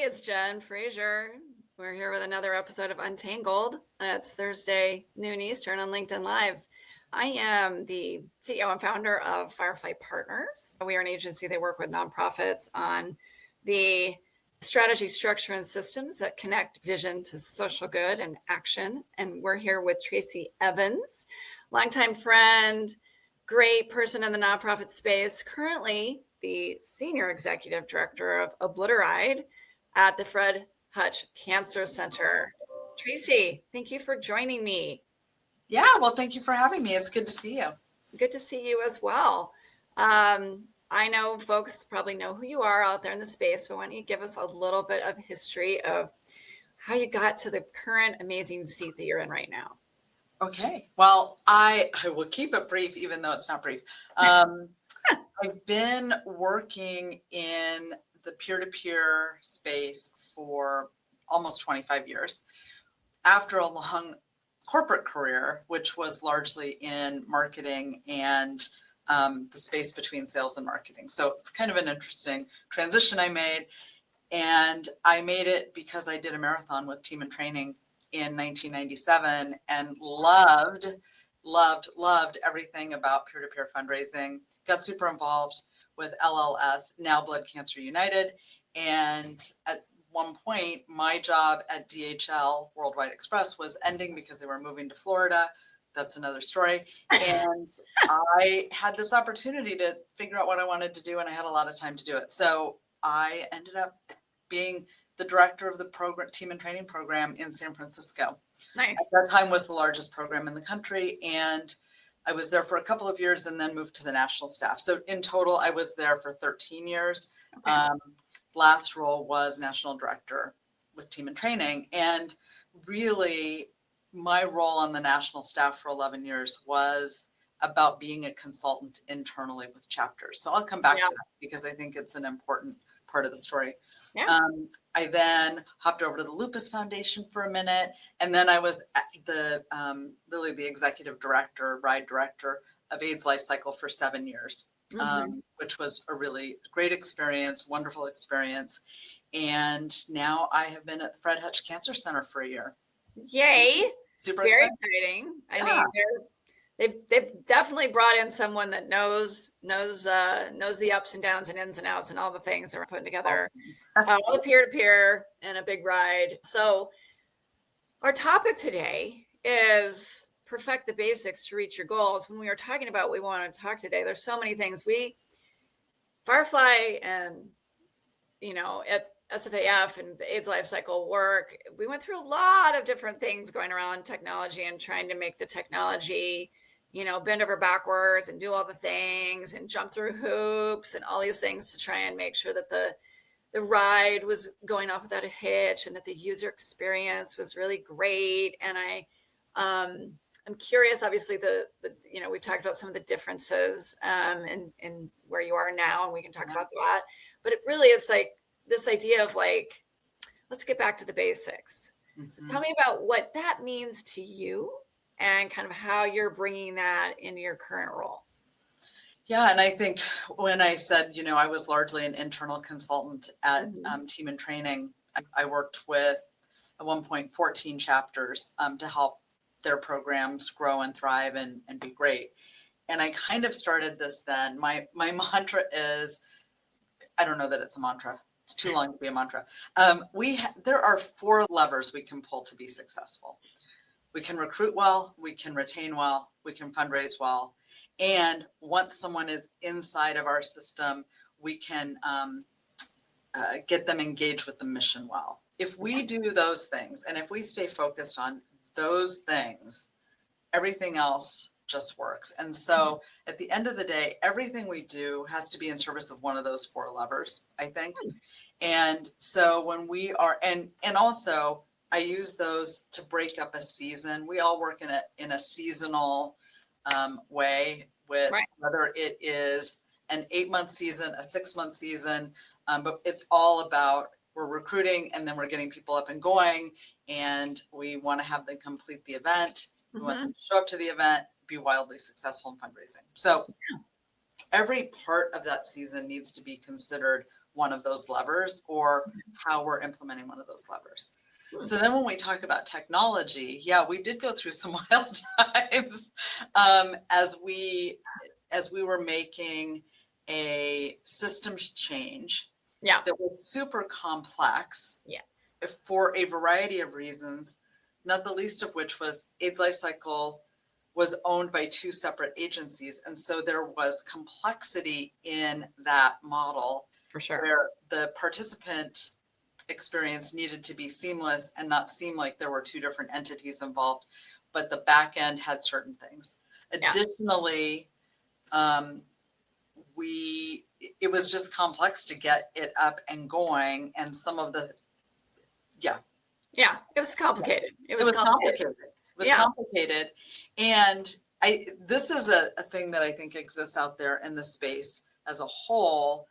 it's Jen Frazier. We're here with another episode of UnTangled. It's Thursday, noon Eastern on LinkedIn Live. I am the CEO and founder of Firefly Partners. We are an agency that work with nonprofits on the strategy, structure, and systems that connect vision to social good and action. And we're here with Tracy Evans, longtime friend, great person in the nonprofit space, currently the Senior Executive Director of Obliteride at the Fred Hutch Cancer Center. Tracy, thank you for joining me. Yeah, well, thank you for having me. It's good to see you. Good to see you as well. I know folks probably know who you are out there in the space, but why don't you give us a little bit of history of how you got to the current amazing seat that you're in right now? Okay. Well, I will keep it brief, even though it's not brief. I've been working in the peer-to-peer space for almost 25 years. After a long corporate career, which was largely in marketing and the space between sales and marketing. So it's kind of an interesting transition I made. And I made it because I did a marathon with Team and Training in 1997 and loved everything about peer-to-peer fundraising. Got super involved with LLS, now Blood Cancer United. And at one point, my job at DHL, Worldwide Express, was ending because they were moving to Florida. That's another story. And I had this opportunity to figure out what I wanted to do, and I had a lot of time to do it. So I ended up being the director of the program, Team and Training program in San Francisco. Nice. At that time was the largest program in the country. And I was there for a couple of years and then moved to the national staff. So in total, I was there for 13 years. Okay. Last role was national director with Team and Training. And really, my role on the national staff for 11 years was about being a consultant internally with chapters. So I'll come back to that because I think it's an important part of the story. Yeah. I then hopped over to the Lupus Foundation for a minute, and then I was the really the executive director, ride director of AIDS Life Cycle for 7 years, which was a really great experience, wonderful experience. And now I have been at the Fred Hutch Cancer Center for a year. Yay! Super Very exciting. I mean, they've definitely brought in someone that knows the ups and downs and ins and outs and all the things that we're putting together, all the peer-to-peer and a big ride. So our topic today is perfect the basics to reach your goals. When we were talking about what we want to talk today, there's so many things. Firefly and, at SFAF and the AIDS life cycle work, we went through a lot of different things going around technology and trying to make the technology, bend over backwards and do all the things and jump through hoops and all these things to try and make sure that the ride was going off without a hitch and that the user experience was really great. And I'm curious, obviously, we've talked about some of the differences in where you are now, and we can talk about that. But it really is like this idea of let's get back to the basics. So tell me about what that means to you and kind of how you're bringing that into your current role. Yeah. And I think when I said, I was largely an internal consultant at Team and Training, I worked with at one point 14 chapters to help their programs grow and thrive and be great. And I kind of started this then. My mantra is, I don't know that it's a mantra. It's too long to be a mantra. There are 4 levers we can pull to be successful. We can recruit well, we can retain well, we can fundraise well. And once someone is inside of our system, we can get them engaged with the mission well. If we do those things, and if we stay focused on those things, everything else just works. And so at the end of the day, everything we do has to be in service of one of those 4 levers, I think. And so when we are, and also I use those to break up a season. We all work in a seasonal way with whether it is an 8-month season, a 6-month season, but it's all about we're recruiting and then we're getting people up and going, and we want to have them complete the event. We want them to show up to the event, be wildly successful in fundraising. So every part of that season needs to be considered one of those levers or how we're implementing one of those levers. So then when we talk about technology, yeah, we did go through some wild times as we were making a systems change that was super complex for a variety of reasons, not the least of which was AIDS Life Cycle was owned by two separate agencies. And so there was complexity in that model For sure. where the participant experience needed to be seamless and not seem like there were two different entities involved, but the back end had certain things. Additionally, it was just complex to get it up and going, and some of the it was complicated. It was complicated. And this is a thing that I think exists out there in the space as a whole,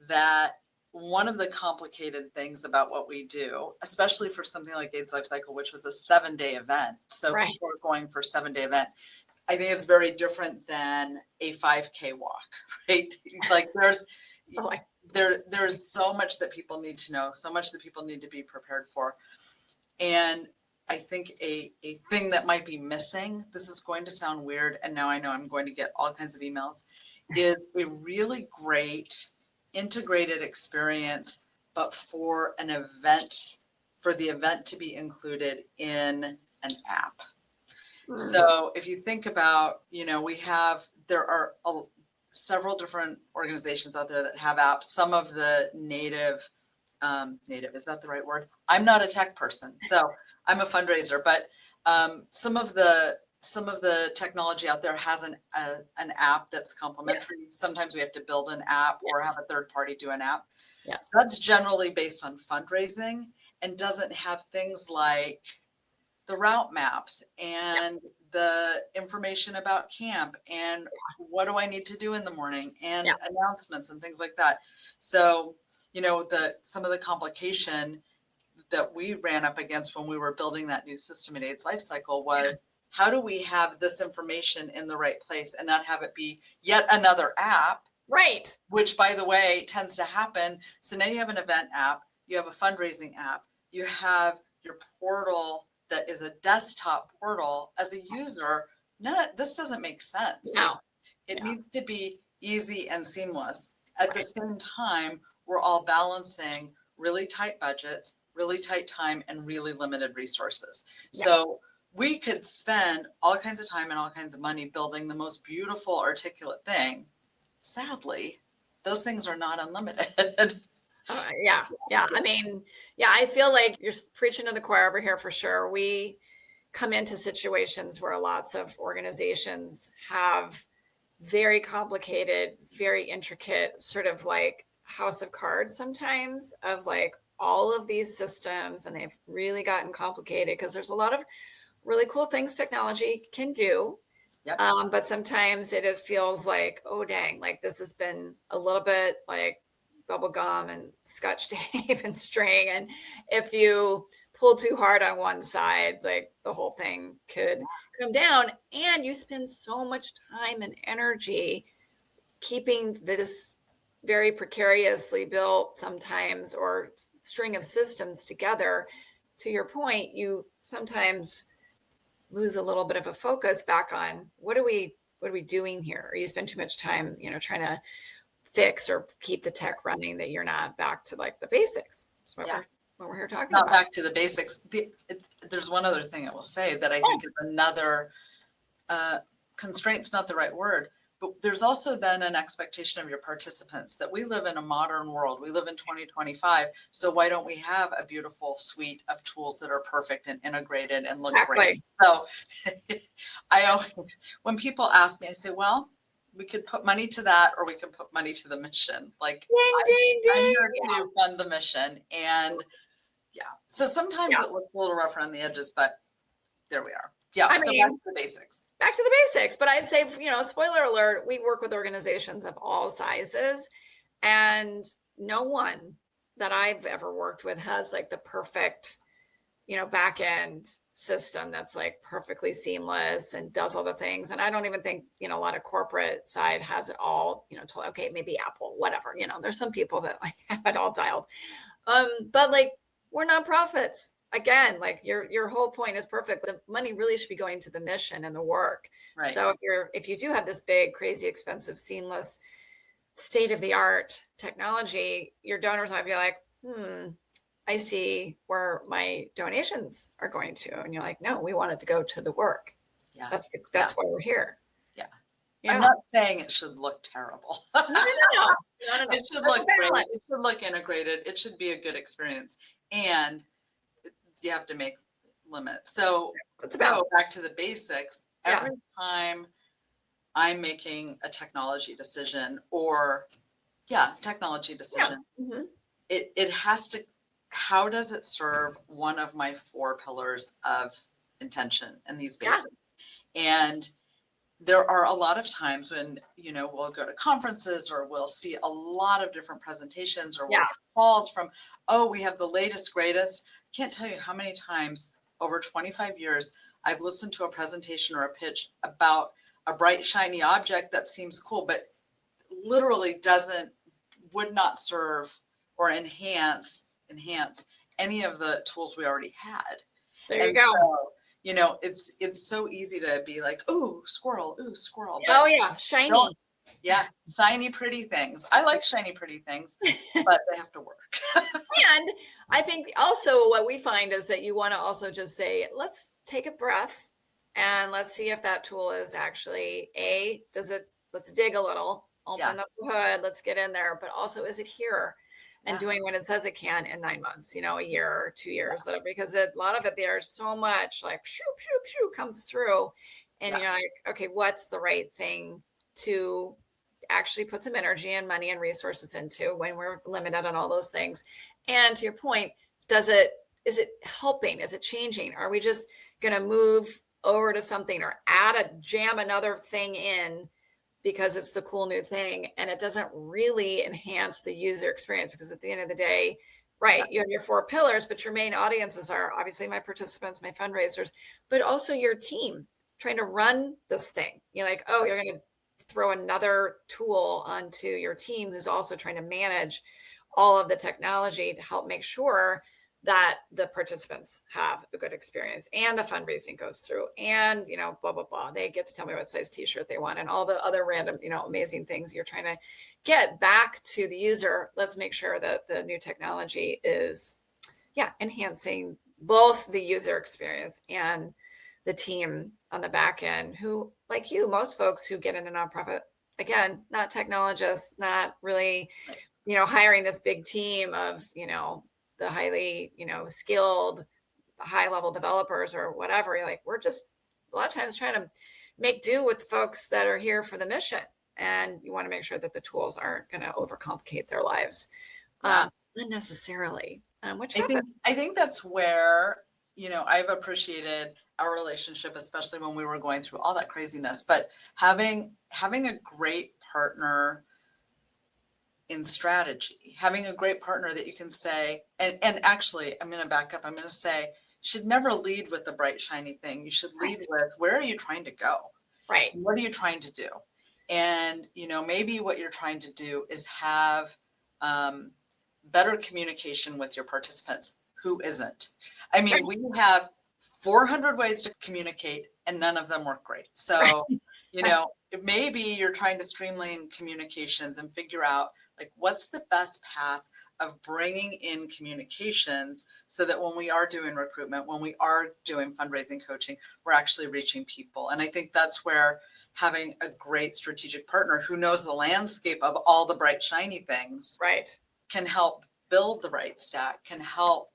that one of the complicated things about what we do, especially for something like AIDS Life Cycle, which was a 7-day event. So people are going for a 7-day event. I think it's very different than a 5K walk, right? Like there's so much that people need to know, so much that people need to be prepared for. And I think a thing that might be missing, this is going to sound weird, and now I know I'm going to get all kinds of emails, is a really great integrated experience, but for an event, for the event to be included in an app. So if you think about, there are several different organizations out there that have apps. Some of the native, is that the right word? I'm not a tech person, so I'm a fundraiser, but some of the technology out there has an app that's complementary. Sometimes we have to build an app or have a third party do an app. That's generally based on fundraising and doesn't have things like the route maps and the information about camp and what do I need to do in the morning and announcements and things like that. So, some of the complication that we ran up against when we were building that new system at AIDS Life Cycle was, how do we have this information in the right place and not have it be yet another app? Right. Which, by the way, tends to happen. So now you have an event app, you have a fundraising app, you have your portal that is a desktop portal. As a user, this doesn't make sense. No. It needs to be easy and seamless. At the same time, we're all balancing really tight budgets, really tight time, and really limited resources. So we could spend all kinds of time and all kinds of money building the most beautiful, articulate thing. Sadly, those things are not unlimited. I mean, I feel like you're preaching to the choir over here for sure. We come into situations where lots of organizations have very complicated, very intricate, sort of like house of cards sometimes, of like all of these systems, and they've really gotten complicated because there's a lot of really cool things technology can do. But sometimes it feels like, oh dang, like this has been a little bit like bubble gum and scotch tape and string. And if you pull too hard on one side, like the whole thing could come down, and you spend so much time and energy keeping this very precariously built sometimes or string of systems together. To your point, you sometimes lose a little bit of a focus back on what are we doing here? Or you spend too much time, trying to fix or keep the tech running, that you're not back to like the basics. That's what we're here talking about. Not back to the basics. There's one other thing I will say that I think is another constraint's not the right word, but there's also then an expectation of your participants that we live in a modern world. We live in 2025. So why don't we have a beautiful suite of tools that are perfect and integrated and look great? So when people ask me, I say, well, we could put money to that, or we could put money to the mission. Like, I'm here to fund the mission. And so sometimes it looks a little rough around the edges, but there we are. Back to the basics. Back to the basics. But I'd say, spoiler alert, we work with organizations of all sizes, and no one that I've ever worked with has like the perfect, back end system that's like perfectly seamless and does all the things. And I don't even think, a lot of corporate side has it all, okay, maybe Apple, whatever, there's some people that like have it all dialed. But like, we're nonprofits. Again, like your whole point is perfect. The money really should be going to the mission and the work. Right. So if you do have this big, crazy, expensive, seamless, state-of-the-art technology, your donors might be like, I see where my donations are going to. And you're like, no, we want it to go to the work. Yeah. That's why we're here. Yeah. Yeah. I'm not saying it should look terrible. No. It should look great. It should look integrated. It should be a good experience. And you have to make limits. So back to the basics. Every time I'm making a technology decision technology decision, it has to, how does it serve one of my 4 pillars of intention and these basics? And there are a lot of times when, we'll go to conferences or we'll see a lot of different presentations or we'll get calls from, we have the latest, greatest. Can't tell you how many times over 25 years I've listened to a presentation or a pitch about a bright, shiny object that seems cool, but literally would not serve or enhance any of the tools we already had. There you go. So, it's so easy to be like, ooh, squirrel. Shiny. Shiny, pretty things. I like shiny, pretty things, but they have to work. And I think also what we find is that you want to also just say, let's take a breath and let's see if that tool is actually let's dig a little, open up the hood, let's get in there, but also is it here and doing what it says it can in 9 months, a year or 2 years, whatever, because a lot of it, there's so much like shoo comes through and you're like, okay, what's the right thing to actually put some energy and money and resources into when we're limited on all those things? And to your point, is it helping? Is it changing? Are we just going to move over to something or jam another thing in because it's the cool new thing and it doesn't really enhance the user experience? Because at the end of the day, you have your 4 pillars, but your main audiences are obviously my participants, my fundraisers, but also your team trying to run this thing. You're like, you're going to throw another tool onto your team who's also trying to manage all of the technology to help make sure that the participants have a good experience and the fundraising goes through and, blah, blah, blah. They get to tell me what size t-shirt they want and all the other random, amazing things you're trying to get back to the user. Let's make sure that the new technology is, enhancing both the user experience and the team on the back end who, like you, most folks who get into nonprofit, again, not technologists, not really, hiring this big team of, the highly, skilled, high level developers or whatever. You're like, we're just a lot of times trying to make do with the folks that are here for the mission. And you want to make sure that the tools aren't going to overcomplicate their lives unnecessarily. I think that's where, I've appreciated our relationship, especially when we were going through all that craziness, but having a great partner in strategy, having a great partner that you can say, and actually, I'm going to back up. I'm going to say, should never lead with the bright, shiny thing. You should lead with, where are you trying to go? Right. What are you trying to do? And, maybe what you're trying to do is have better communication with your participants. Who isn't? I mean, we have 400 ways to communicate and none of them work great. So, maybe you're trying to streamline communications and figure out like what's the best path of bringing in communications so that when we are doing recruitment, when we are doing fundraising coaching, we're actually reaching people. And I think that's where having a great strategic partner who knows the landscape of all the bright, shiny things can help build the right stack, can help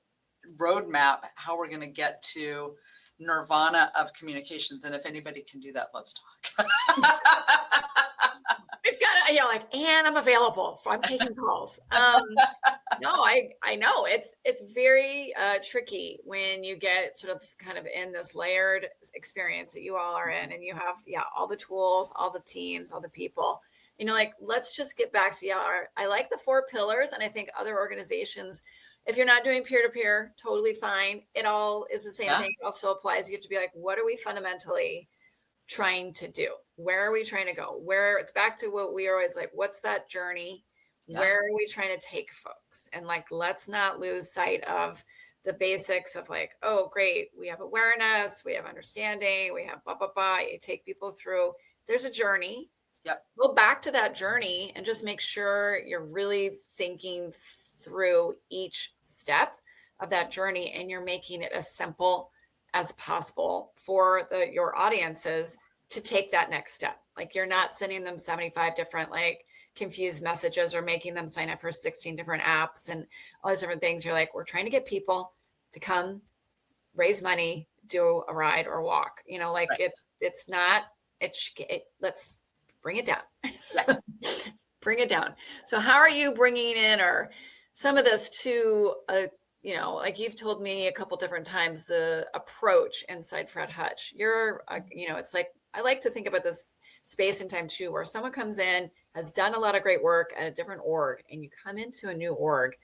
roadmap how we're going to get to nirvana of communications. And if anybody can do that, let's talk. We've got to, like, and I'm available. I'm taking calls. No, I know it's very tricky when you get sort of kind of in this layered experience that you all are in, and you have all the tools, all the teams, all the people. Like, let's just get back to I like the 4 pillars, and I think other organizations If you're not doing peer-to-peer, totally fine. It all is the same Yeah. thing. It also applies. You have to be like, what are we fundamentally trying to do? Where are we trying to go? Where it's back to what we are always like, what's that journey? Yeah. Where are we trying to take folks? And like, let's not lose sight of the basics of like, oh, great, we have awareness, we have understanding, we have blah, blah, blah. You take people through, there's a journey. Yep. Go back to that journey and just make sure you're really thinking through each step of that journey and you're making it as simple as possible for your audiences to take that next step. Like you're not sending them 75 different like confused messages or making them sign up for 16 different apps and all these different things. You're like, we're trying to get people to come raise money, do a ride or walk, like Right. it's not, let's bring it down. Yeah. Bring it down. So how are you bringing in or some of this to like you've told me a couple different times, the approach inside Fred Hutch, it's like, I like to think about this space and time too, where someone comes in, has done a lot of great work at a different org and you come into a new org.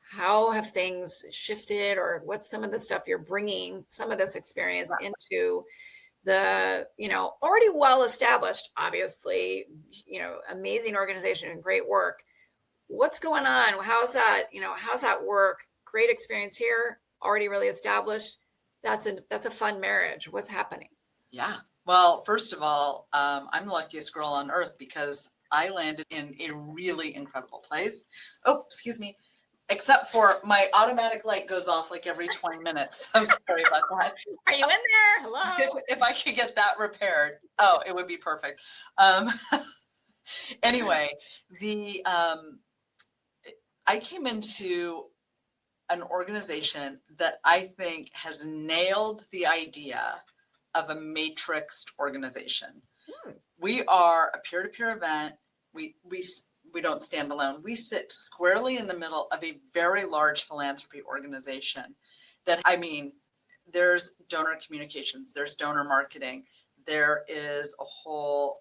How have things shifted or what's some of the stuff you're bringing some of this experience into the, already well-established, obviously, amazing organization and great work. What's going on? How's that work? Great experience here, already really established. That's a fun marriage. What's happening? Yeah. Well, first of all, I'm the luckiest girl on earth because I landed in a really incredible place. Oh, excuse me. Except for my automatic light goes off like every 20 minutes. I'm sorry about that. Are you in there? Hello? If I could get that repaired, it would be perfect. Anyway, I came into an organization that I think has nailed the idea of a matrixed organization. We are a peer-to-peer event. We don't stand alone. We sit squarely in the middle of a very large philanthropy organization there's donor communications, there's donor marketing, there is a whole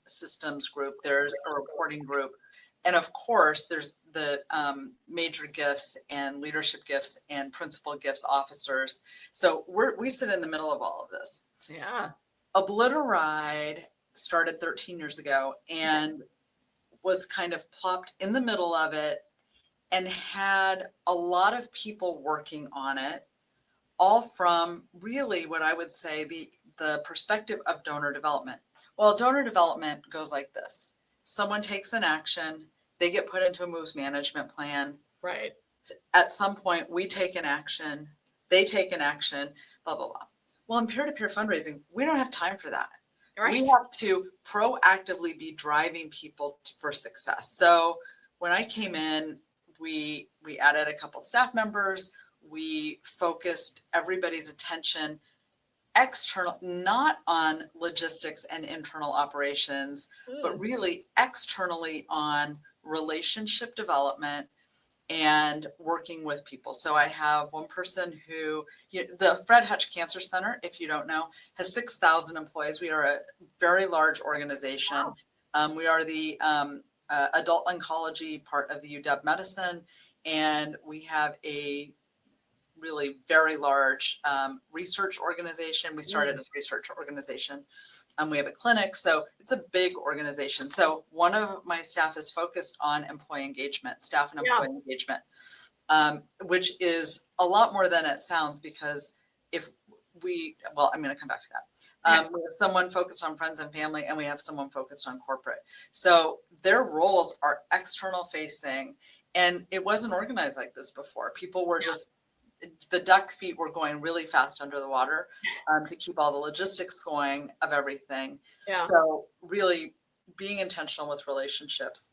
systems group, there's a reporting group. And of course, there's the major gifts and leadership gifts and principal gifts officers. So we sit in the middle of all of this. Yeah. Obliteride started 13 years ago and was kind of plopped in the middle of it and had a lot of people working on it, all from really what I would say the perspective of donor development. Well, donor development goes like this. Someone takes an action, they get put into a moves management plan. Right. At some point, we take an action, they take an action, blah, blah, blah. Well, in peer-to-peer fundraising, we don't have time for that. Right. We have to proactively be driving people for success. So when I came in, we added a couple staff members. We focused everybody's attention external, not on logistics and internal operations, but really externally on relationship development and working with people. So I have one person who, the Fred Hutch Cancer Center, if you don't know, has 6,000 employees. We are a very large organization. Wow. We are the adult oncology part of the UW Medicine, and we have a really very large research organization. We started as a research organization. We have a clinic, so it's a big organization. So one of my staff is focused on employee engagement, staff and employee engagement, which is a lot more than it sounds, because I'm going to come back to that. We have someone focused on friends and family, and we have someone focused on corporate. So their roles are external facing, and it wasn't organized like this before. People were just, the duck feet were going really fast under the water to keep all the logistics going of everything. Yeah. So really being intentional with relationships.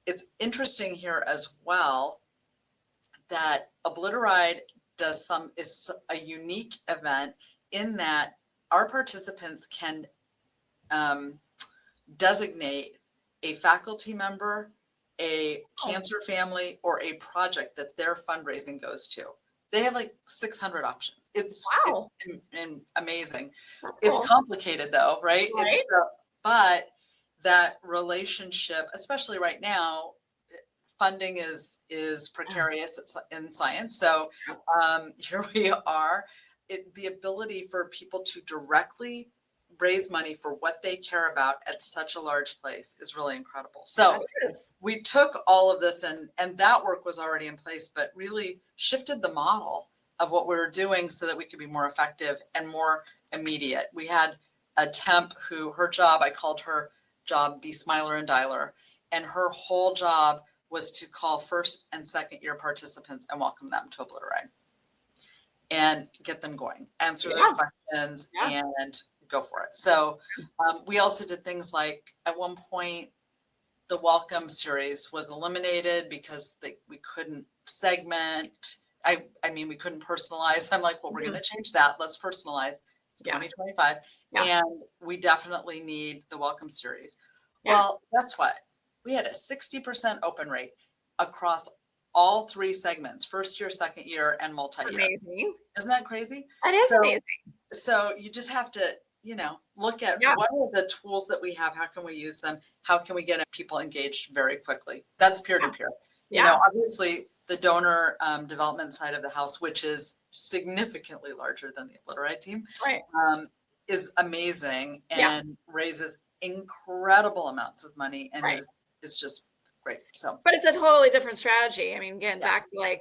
It's interesting here as well that Obliteride is a unique event in that our participants can designate a faculty member, a cancer family, or a project that their fundraising goes to. They have like 600 options. It's amazing. That's cool. It's complicated though, right? But that relationship, especially right now, funding is precarious in science. So here we are. The ability for people to directly raise money for what they care about at such a large place is really incredible. So we took all of this and that work was already in place, but really shifted the model of what we were doing so that we could be more effective and more immediate. We had a temp who, her job, I called her job the Smiler and Dialer, and her whole job was to call first and second year participants and welcome them to Obliterate and get them going, answer their questions and go for it. So we also did things like at one point, the welcome series was eliminated because we couldn't segment. I mean, we couldn't personalize. I'm like, well, we're going to change that. Let's personalize 2025. And we definitely need the welcome series. Well, guess what? We had a 60% open rate across all three segments, first year, second year, and multi-year. Amazing. Isn't that crazy? That is amazing. So you just have to, look at what are the tools that we have? How can we use them? How can we get people engaged very quickly? That's peer-to-peer. Obviously the donor development side of the house, which is significantly larger than the Obliterate team, is amazing and raises incredible amounts of money and is just great. So, but it's a totally different strategy. I mean, again, back to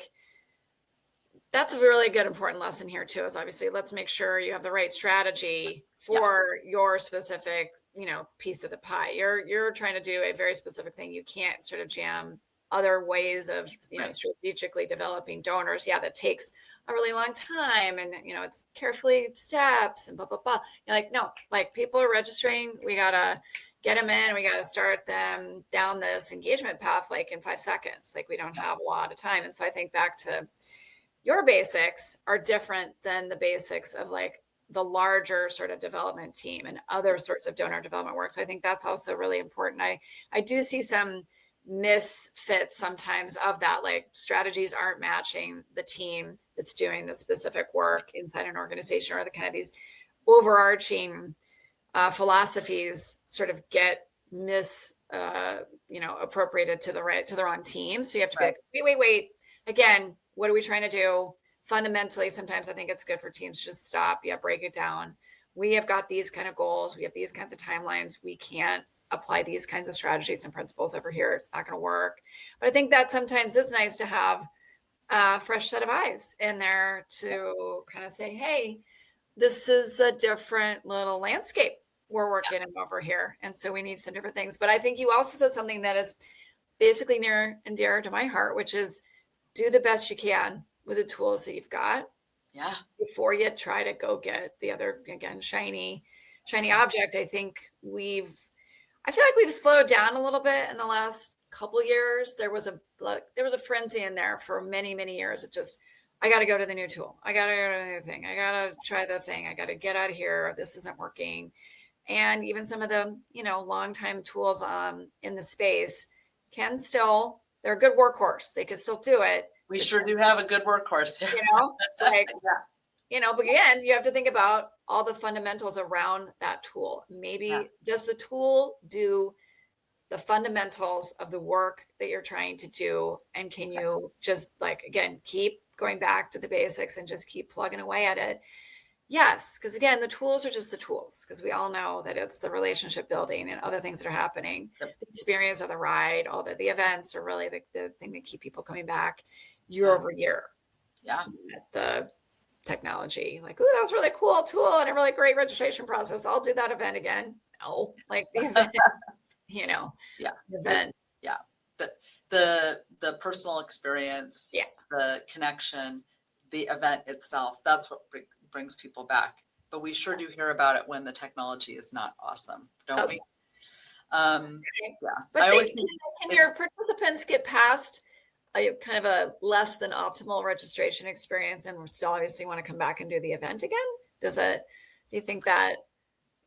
that's a really good, important lesson here too, is obviously let's make sure you have the right strategy for your specific, piece of the pie. You're trying to do a very specific thing. You can't sort of jam other ways of, strategically developing donors. Yeah, that takes a really long time, and it's carefully steps and blah blah blah. You're like, no, people are registering. We gotta get them in. We gotta start them down this engagement path in 5 seconds. We don't have a lot of time. And so I think back to your basics are different than the basics of the larger sort of development team and other sorts of donor development work. So I think that's also really important. I do see some misfits sometimes of that, strategies aren't matching the team that's doing the specific work inside an organization, or the kind of these overarching philosophies sort of get appropriated to the wrong team. So you have to be wait. Again, what are we trying to do? Fundamentally, sometimes I think it's good for teams to just stop, break it down. We have got these kind of goals. We have these kinds of timelines. We can't apply these kinds of strategies and principles over here. It's not going to work. But I think that sometimes it's nice to have a fresh set of eyes in there to kind of say, hey, this is a different little landscape we're working in over here. And so we need some different things. But I think you also said something that is basically near and dear to my heart, which is do the best you can with the tools that you've got. Yeah. Before you try to go get the other, again, shiny object. I think I feel like we've slowed down a little bit in the last couple of years. There was a frenzy in there for many, many years of just, I got to go to the new tool. I got to go to the new thing. I got to try the thing. I got to get out of here. This isn't working. And even some of the, long-time tools in the space they're a good workhorse. They can still do it. We sure do have a good workhorse here. It's but again, you have to think about all the fundamentals around that tool. Maybe does the tool do the fundamentals of the work that you're trying to do? And can you just again, keep going back to the basics and just keep plugging away at it? Yes, because again, the tools are just the tools, because we all know that it's the relationship building and other things that are happening. The experience of the ride, all the events are really the thing that keep people coming back year over year. Yeah. The technology, ooh, that was a really cool tool and a really great registration process. I'll do that event again. No, the event, event. The personal experience, the connection, the event itself, that's what brings people back. But we sure do hear about it when the technology is not awesome, don't we? But can your participants get past kind of a less than optimal registration experience and still obviously want to come back and do the event again? Do you think that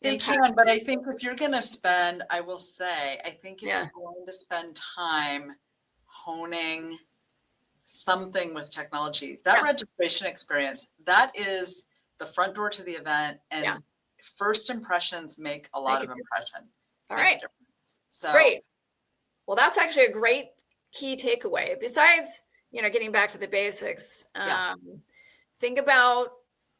they can? But I think if you're going to spend, I will say, I think if you're going to spend time honing something with technology, that registration experience, that is the front door to the event, and first impressions make a lot of impression. All right. So great. Well, that's actually a great key takeaway besides, getting back to the basics? Yeah. Think about,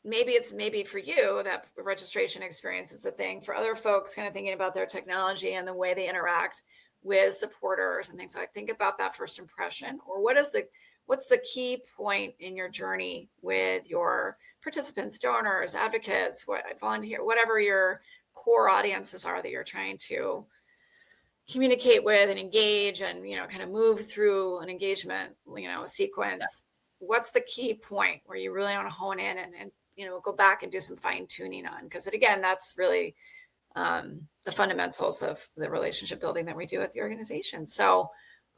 maybe for you that registration experience is a thing. For other folks, kind of thinking about their technology and the way they interact with supporters and things like, think about that first impression, or what's the key point in your journey with your participants, donors, advocates, volunteer, whatever your core audiences are that you're trying to communicate with and engage and, kind of move through an engagement, sequence. Yeah. What's the key point where you really want to hone in and go back and do some fine tuning on? Because again, that's really the fundamentals of the relationship building that we do at the organization. So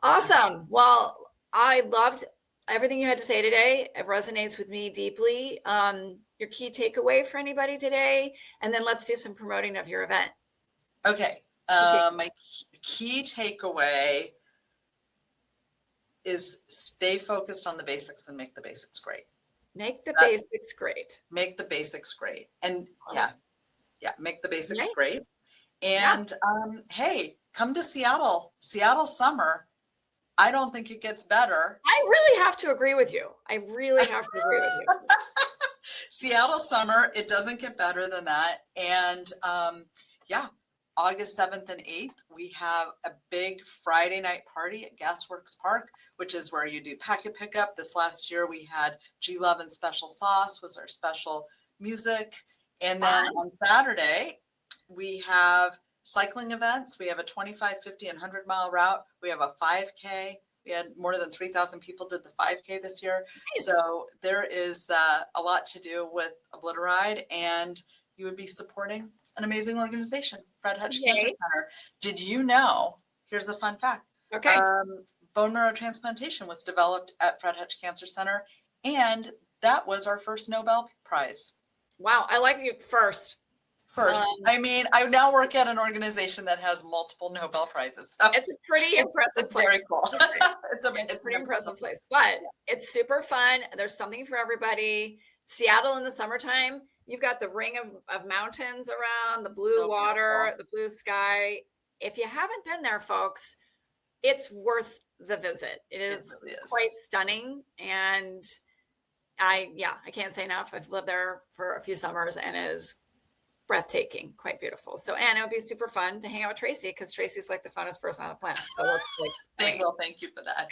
awesome. Well, I loved everything you had to say today. It resonates with me deeply. Your key takeaway for anybody today, and then let's do some promoting of your event. Okay. My key takeaway is stay focused on the basics and make the basics great. Make the basics great. Make the basics great. And make the basics Right. great. And hey, come to Seattle summer. I don't think it gets better. I really have to agree with you. Seattle summer, it doesn't get better than that. And August 7th and 8th, we have a big Friday night party at Gasworks Park, which is where you do packet pickup. This last year we had G Love and Special Sauce was our special music. And then on Saturday, we have cycling events. We have a 25, 50, and 100-mile route. We have a 5K. We had more than 3,000 people did the 5K this year. Nice. So there is a lot to do with Obliteride, and you would be supporting an amazing organization, Fred Hutch Cancer Center. Did you know, here's the fun fact. Okay. Bone marrow transplantation was developed at Fred Hutch Cancer Center, and that was our first Nobel Prize. Wow, I like you first. I mean, I now work at an organization that has multiple Nobel Prizes. So it's a pretty impressive place. Very cool. It's a pretty impressive place, but it's super fun. There's something for everybody. Seattle in the summertime, you've got the ring of mountains around, the blue water, the blue sky. If you haven't been there, folks, it's worth the visit. It is quite stunning. And I can't say enough. I've lived there for a few summers and it is breathtaking, quite beautiful. So, and it would be super fun to hang out with Tracy because Tracy's like the funnest person on the planet. So let's thank you for that.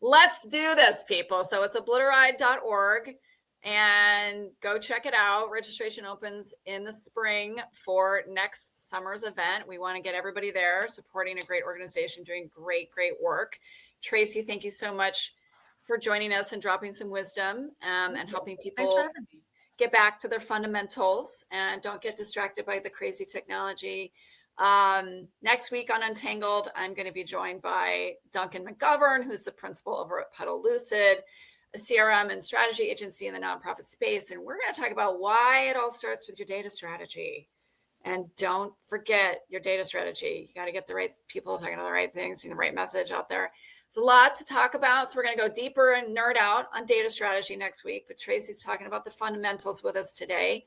Let's do this, people. So it's obliteride.org and go check it out. Registration opens in the spring for next summer's event. We want to get everybody there supporting a great organization doing great work. Tracy, thank you so much for joining us and dropping some wisdom and helping people get back to their fundamentals and don't get distracted by the crazy technology. Next week on UnTangled, I'm going to be joined by Duncan McGovern, who's the principal over at Pedal Lucid, a CRM and strategy agency in the nonprofit space. And we're going to talk about why it all starts with your data strategy. And don't forget your data strategy. You got to get the right people talking about the right things, the right message out there. There's a lot to talk about. So we're going to go deeper and nerd out on data strategy next week. But Tracy's talking about the fundamentals with us today.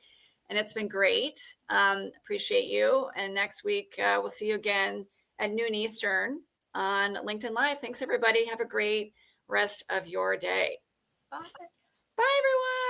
And it's been great. Appreciate you. And next week, we'll see you again at noon Eastern on LinkedIn Live. Thanks, everybody. Have a great rest of your day. Bye. Bye, everyone.